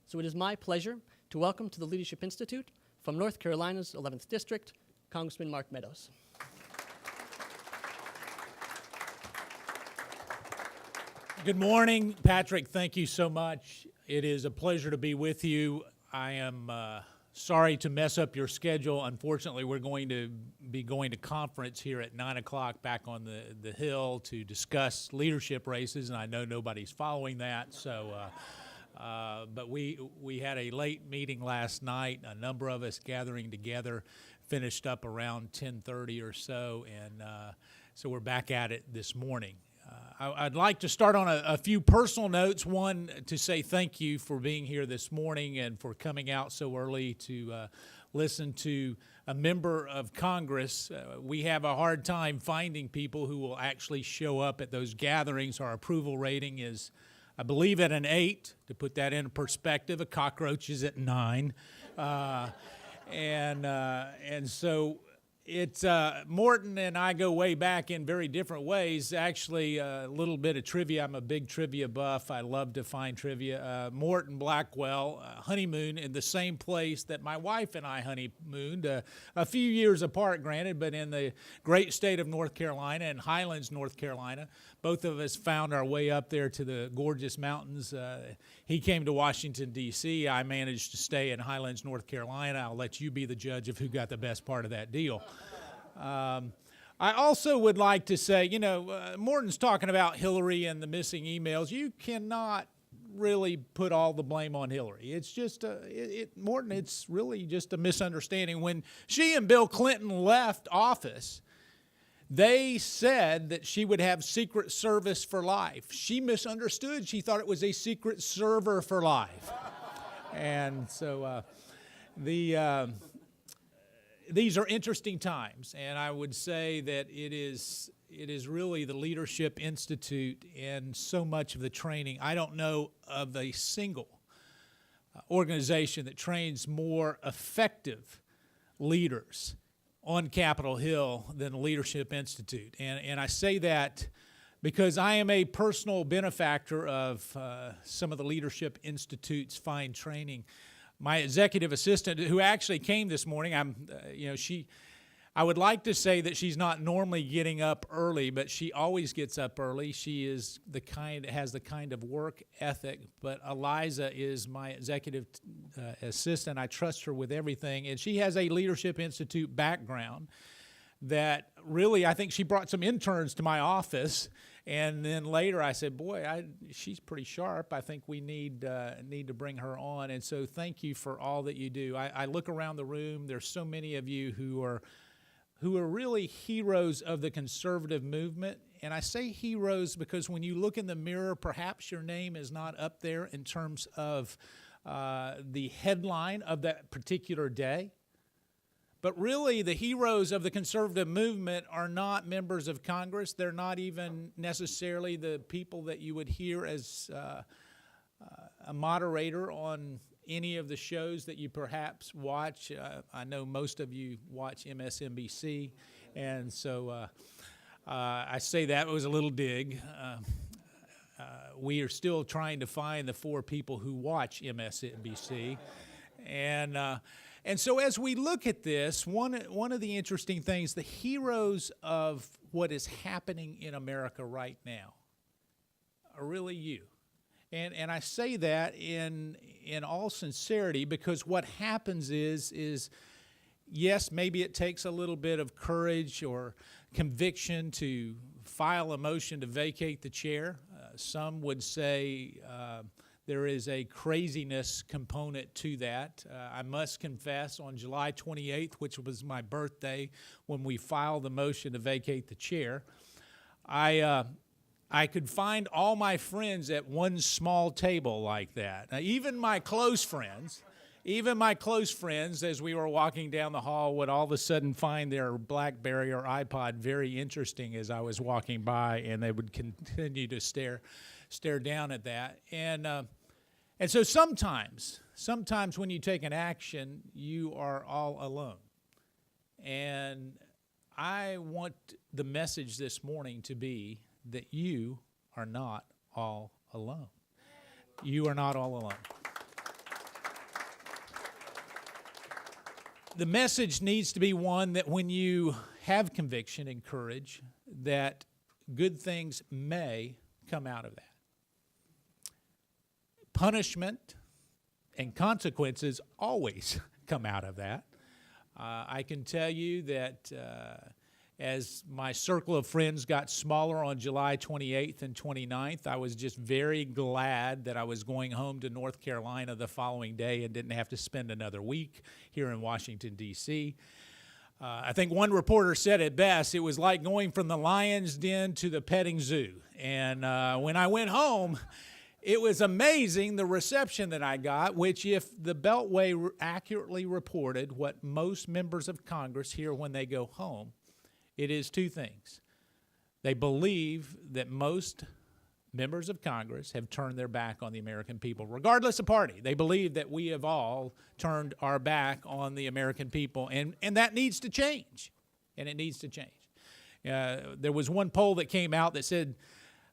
So it is my pleasure to welcome to the Leadership Institute from North Carolina's 11th District, Congressman Mark Meadows. Good morning, Patrick. Thank you so much. It is a pleasure to be with you. I am sorry to mess up your schedule. Unfortunately, we're going to be going to conference here at 9 o'clock back on the Hill to discuss leadership races, and I know nobody's following that. So, but we had a late meeting last night, a number of us gathering together, finished up around 10:30 or so, and so we're back at it this morning. I'd like to start on a few personal notes. One, to say thank you for being here this morning and for coming out so early to listen to a member of Congress. We have a hard time finding people who will actually show up at those gatherings. Our approval rating is, I believe, at an 8. To put that in perspective, a cockroach is at 9. And so it's Morton and I go way back in very different ways. Actually, a little bit of trivia. I'm a big trivia buff. I love to find trivia. Morton Blackwell honeymooned in the same place that my wife and I honeymooned, a few years apart, granted, but in the great state of North Carolina and Highlands, North Carolina. Both of us found our way up there to the gorgeous mountains. He came to Washington, D.C. I managed to stay in Highlands, North Carolina. I'll let you be the judge of who got the best part of that deal. I also would like to say, Morton's talking about Hillary and the missing emails. You cannot really put all the blame on Hillary. It's just, Morton, it's really just a misunderstanding. When she and Bill Clinton left office, they said that she would have Secret Service for life. She misunderstood. She thought it was a Secret Server for life. And so these are interesting times, and I would say that it is really the Leadership Institute and so much of the training. I don't know of a single organization that trains more effective leaders on Capitol Hill than the Leadership Institute. And I say that because I am a personal benefactor of some of the Leadership Institute's fine training. My executive assistant, who actually came this morning, I would like to say that she's not normally getting up early, but she always gets up early. She is has the kind of work ethic. But Eliza is my executive assistant. I trust her with everything, and she has a Leadership Institute background that really, I think she brought some interns to my office. And then later I said, boy, she's pretty sharp. I think we need to bring her on. And so thank you for all that you do. I look around the room. There's so many of you who are really heroes of the conservative movement. And I say heroes because when you look in the mirror, perhaps your name is not up there in terms of the headline of that particular day. But really, the heroes of the conservative movement are not members of Congress. They're not even necessarily the people that you would hear as a moderator on any of the shows that you perhaps watch. I know most of you watch MSNBC, and so I say that was a little dig. We are still trying to find the 4 people who watch MSNBC, and so as we look at this, one of the interesting things, the heroes of what is happening in America right now are really you. And I say that in all sincerity because what happens is yes, maybe it takes a little bit of courage or conviction to file a motion to vacate the chair. Some would say there is a craziness component to that. I must confess, on July 28th, which was my birthday, when we filed the motion to vacate the chair, I could find all my friends at one small table like that. Now, even my close friends, as we were walking down the hall, would all of a sudden find their BlackBerry or iPod very interesting as I was walking by, and they would continue to stare down at that. And so sometimes when you take an action, you are all alone. And I want the message this morning to be that you are not all alone. You are not all alone. the message needs to be one that when you have conviction and courage, that good things may come out of that. Punishment and consequences always come out of that. I can tell you that as my circle of friends got smaller on July 28th and 29th, I was just very glad that I was going home to North Carolina the following day and didn't have to spend another week here in Washington, D.C. I think one reporter said it best. It was like going from the lion's den to the petting zoo. And when I went home, it was amazing the reception that I got, which if the Beltway accurately reported what most members of Congress hear when they go home, it is two things. They believe that most members of Congress have turned their back on the American people, regardless of party. They believe that we have all turned our back on the American people, and that needs to change, and it needs to change. There was one poll that came out that said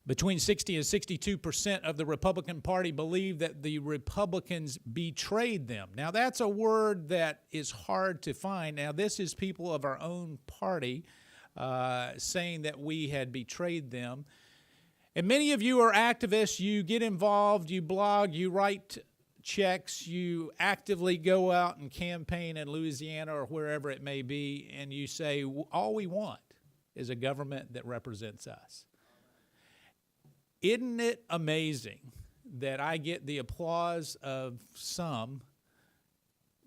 between 60 and 62% of the Republican Party believe that the Republicans betrayed them. Now, that's a word that is hard to find. Now, this is people of our own party saying that we had betrayed them. And many of you are activists. You get involved, you blog, you write checks, you actively go out and campaign in Louisiana or wherever it may be, and you say, all we want is a government that represents us. Isn't it amazing that I get the applause of some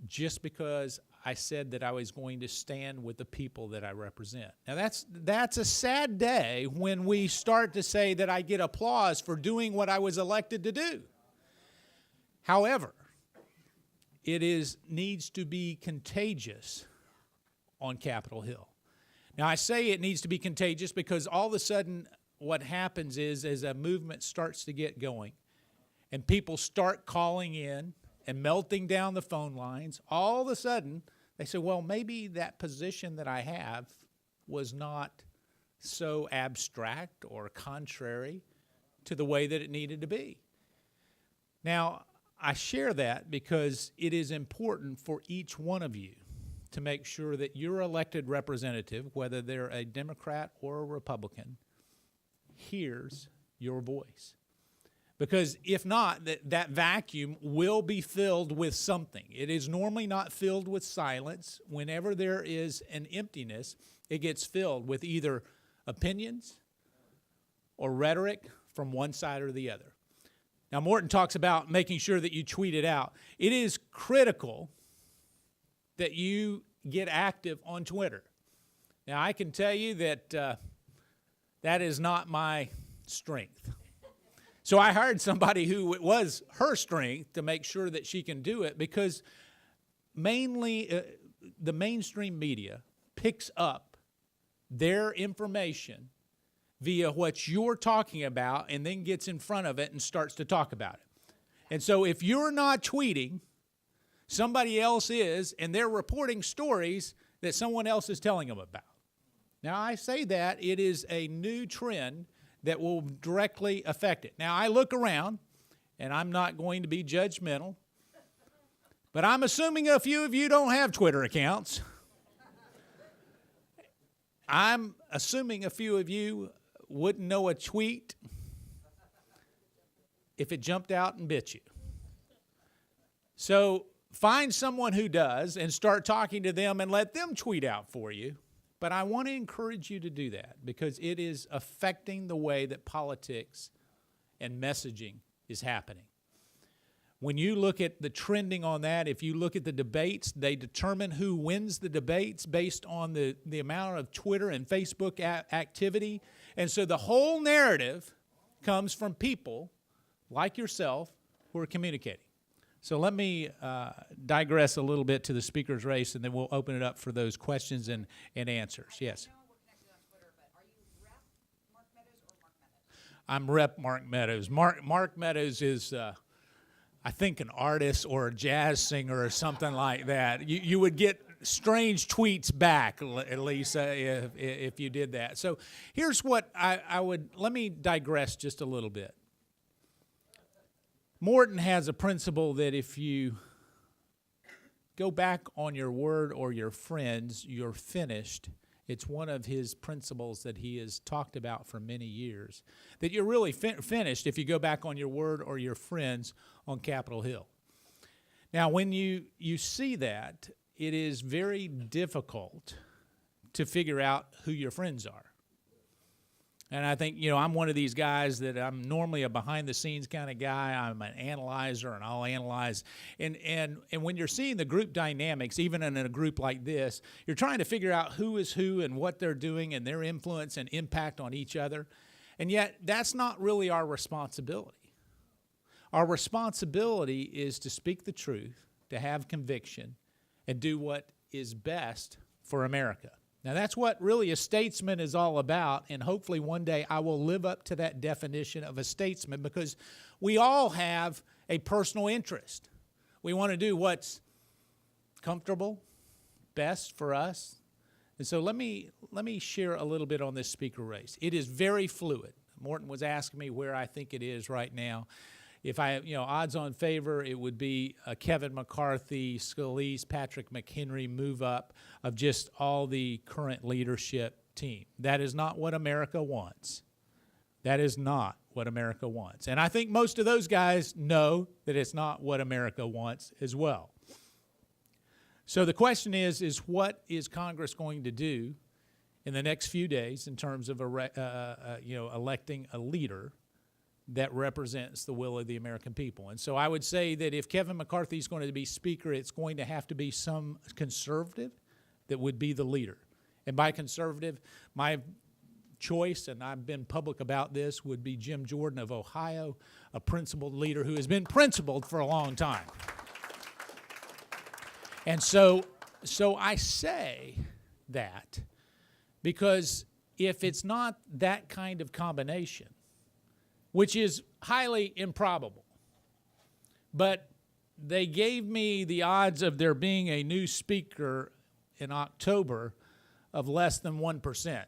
just because I said that I was going to stand with the people that I represent? Now, that's a sad day when we start to say that I get applause for doing what I was elected to do. However, it needs to be contagious on Capitol Hill. Now, I say it needs to be contagious because all of a sudden what happens is as a movement starts to get going and people start calling in and melting down the phone lines, all of a sudden they say, well, maybe that position that I have was not so abstract or contrary to the way that it needed to be. Now, I share that because it is important for each one of you to make sure that your elected representative, whether they're a Democrat or a Republican, hears your voice. Because if not, that vacuum will be filled with something. It is normally not filled with silence. Whenever there is an emptiness, it gets filled with either opinions or rhetoric from one side or the other. Now, Morton talks about making sure that you tweet it out. It is critical that you get active on Twitter. Now, I can tell you that that is not my strength. So I hired somebody who it was her strength to make sure that she can do it, because mainly the mainstream media picks up their information via what you're talking about and then gets in front of it and starts to talk about it. And so if you're not tweeting, somebody else is, and they're reporting stories that someone else is telling them about. Now, I say that it is a new trend that will directly affect it. Now, I look around, and I'm not going to be judgmental, but I'm assuming a few of you don't have Twitter accounts. I'm assuming a few of you wouldn't know a tweet if it jumped out and bit you. So find someone who does and start talking to them and let them tweet out for you. But I want to encourage you to do that because it is affecting the way that politics and messaging is happening. When you look at the trending on that, if you look at the debates, they determine who wins the debates based on the amount of Twitter and Facebook activity. And so the whole narrative comes from people like yourself who are communicating. So let me digress a little bit to the speaker's race, and then we'll open it up for those questions and answers. Yes? I know we're connected on Twitter, but are you Rep. Mark Meadows or Mark Meadows? I'm Rep. Mark Meadows. Mark Meadows is, I think, an artist or a jazz singer or something like that. You would get strange tweets back, at least, if you did that. So here's what let me digress just a little bit. Morton has a principle that if you go back on your word or your friends, you're finished. It's one of his principles that he has talked about for many years, that you're really finished if you go back on your word or your friends on Capitol Hill. Now, when you see that, it is very difficult to figure out who your friends are. And I think, I'm one of these guys that I'm normally a behind-the-scenes kind of guy. I'm an analyzer, and I'll analyze. And when you're seeing the group dynamics, even in a group like this, you're trying to figure out who is who and what they're doing and their influence and impact on each other. And yet, that's not really our responsibility. Our responsibility is to speak the truth, to have conviction, and do what is best for America. Now, that's what really a statesman is all about, and hopefully one day I will live up to that definition of a statesman, because we all have a personal interest. We want to do what's comfortable, best for us. And so let me share a little bit on this speaker race. It is very fluid. Morton was asking me where I think it is right now. If odds on favor, it would be Kevin McCarthy, Scalise, Patrick McHenry move up of just all the current leadership team. That is not what America wants. That is not what America wants. And I think most of those guys know that it's not what America wants as well. So the question is what is Congress going to do in the next few days in terms of electing a leader that represents the will of the American people? And so I would say that if Kevin McCarthy is going to be Speaker, it's going to have to be some conservative that would be the leader. And by conservative, my choice, and I've been public about this, would be Jim Jordan of Ohio, a principled leader who has been principled for a long time. And so I say that because if it's not that kind of combination, which is highly improbable, but they gave me the odds of there being a new speaker in October of less than 1%.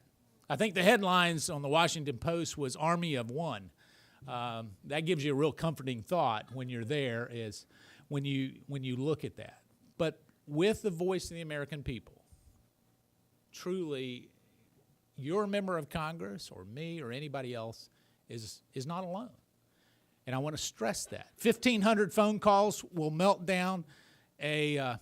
I think the headlines on the Washington Post was Army of One. That gives you a real comforting thought when you're there, is when you look at that. But with the voice of the American people, truly, your member of Congress or me or anybody else is not alone. And I want to stress that. 1,500 phone calls will melt down a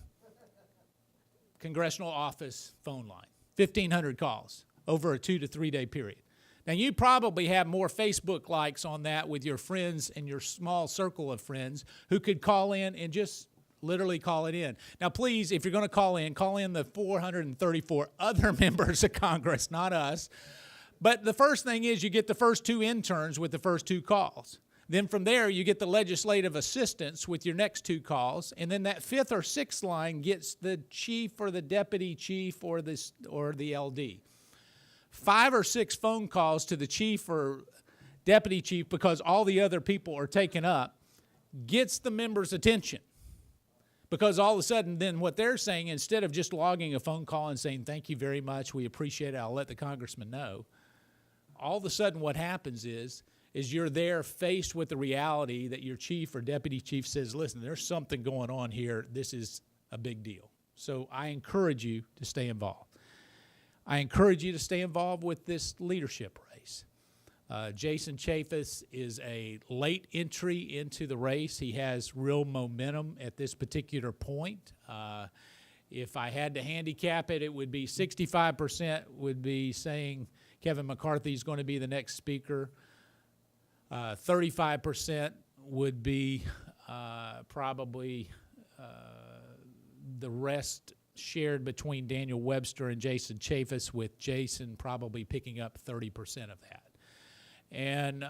congressional office phone line. 1,500 calls over a 2 to 3 day period. Now, you probably have more Facebook likes on that with your friends and your small circle of friends who could call in and just literally call it in. Now, please, if you're going to call in the 434 other members of Congress, not us. But the first thing is you get the first 2 interns with the first 2 calls. Then from there, you get the legislative assistants with your next 2 calls. And then that 5th or 6th line gets the chief or the deputy chief or the LD. 5 or 6 phone calls to the chief or deputy chief, because all the other people are taken up, gets the members' attention. Because all of a sudden, then what they're saying, instead of just logging a phone call and saying, thank you very much, we appreciate it, I'll let the congressman know, all of a sudden what happens is you're there faced with the reality that your chief or deputy chief says, listen, there's something going on here. This is a big deal. So I encourage you to stay involved. I encourage you to stay involved with this leadership race. Jason Chaffetz is a late entry into the race. He has real momentum at this particular point. If I had to handicap it, it would be 65% would be saying Kevin McCarthy is going to be the next speaker. 35% would be probably the rest shared between Daniel Webster and Jason Chaffetz, with Jason probably picking up 30% of that. And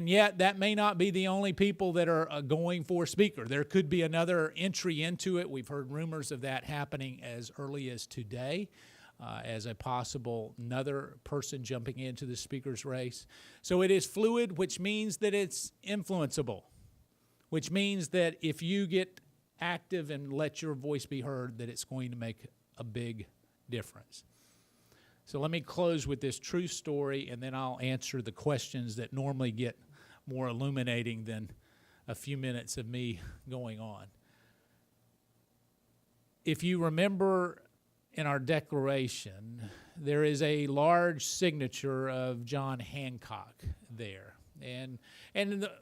yet that may not be the only people that are going for speaker. There could be another entry into it. We've heard rumors of that happening as early as today, as a possible another person jumping into the speaker's race. So it is fluid, which means that it's influenceable, which means that if you get active and let your voice be heard, that it's going to make a big difference. So let me close with this true story, and then I'll answer the questions that normally get more illuminating than a few minutes of me going on. if you remember in our declaration, there is a large signature of John Hancock there. And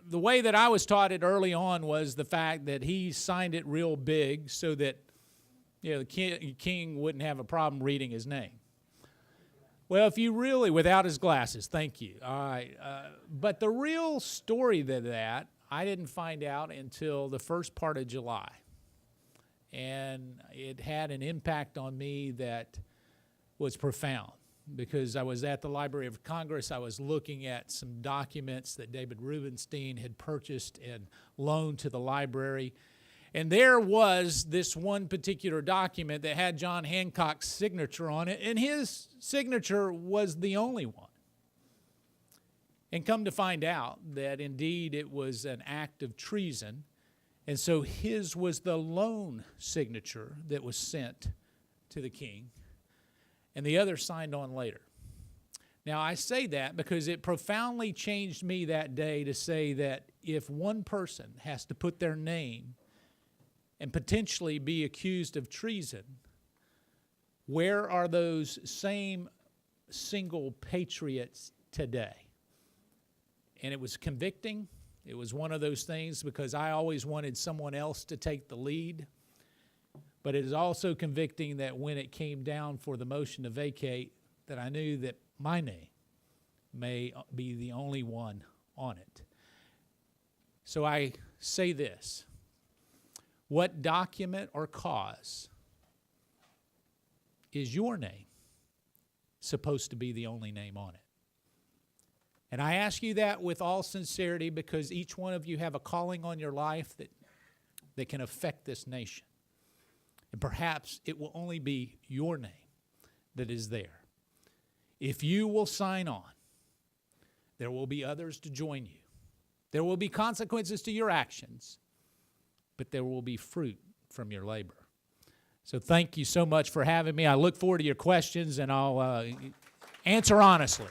the way that I was taught it early on was the fact that he signed it real big so that, you know, the king wouldn't have a problem reading his name. Well, if you really, without his glasses, thank you. All right. But the real story to that, I didn't find out until the first part of July. And it had an impact on me that was profound, because I was at the Library of Congress. I was looking at some documents that David Rubenstein had purchased and loaned to the library. And there was this one particular document that had John Hancock's signature on it, and his signature was the only one. And come to find out that indeed it was an act of treason, and so his was the loan signature that was sent to the king, and the other signed on later. Now, I say that because it profoundly changed me that day to say that if one person has to put their name and potentially be accused of treason, where are those same single patriots today? And it was convicting. It was one of those things because I always wanted someone else to take the lead. But it is also convicting that when it came down for the motion to vacate, that I knew that my name may be the only one on it. So I say this: what document or cause is your name supposed to be the only name on it? And I ask you that with all sincerity because each one of you have a calling on your life that can affect this nation. And perhaps it will only be your name that is there. If you will sign on, there will be others to join you. There will be consequences to your actions, but there will be fruit from your labor. So thank you so much for having me. I look forward to your questions, and I'll answer honestly.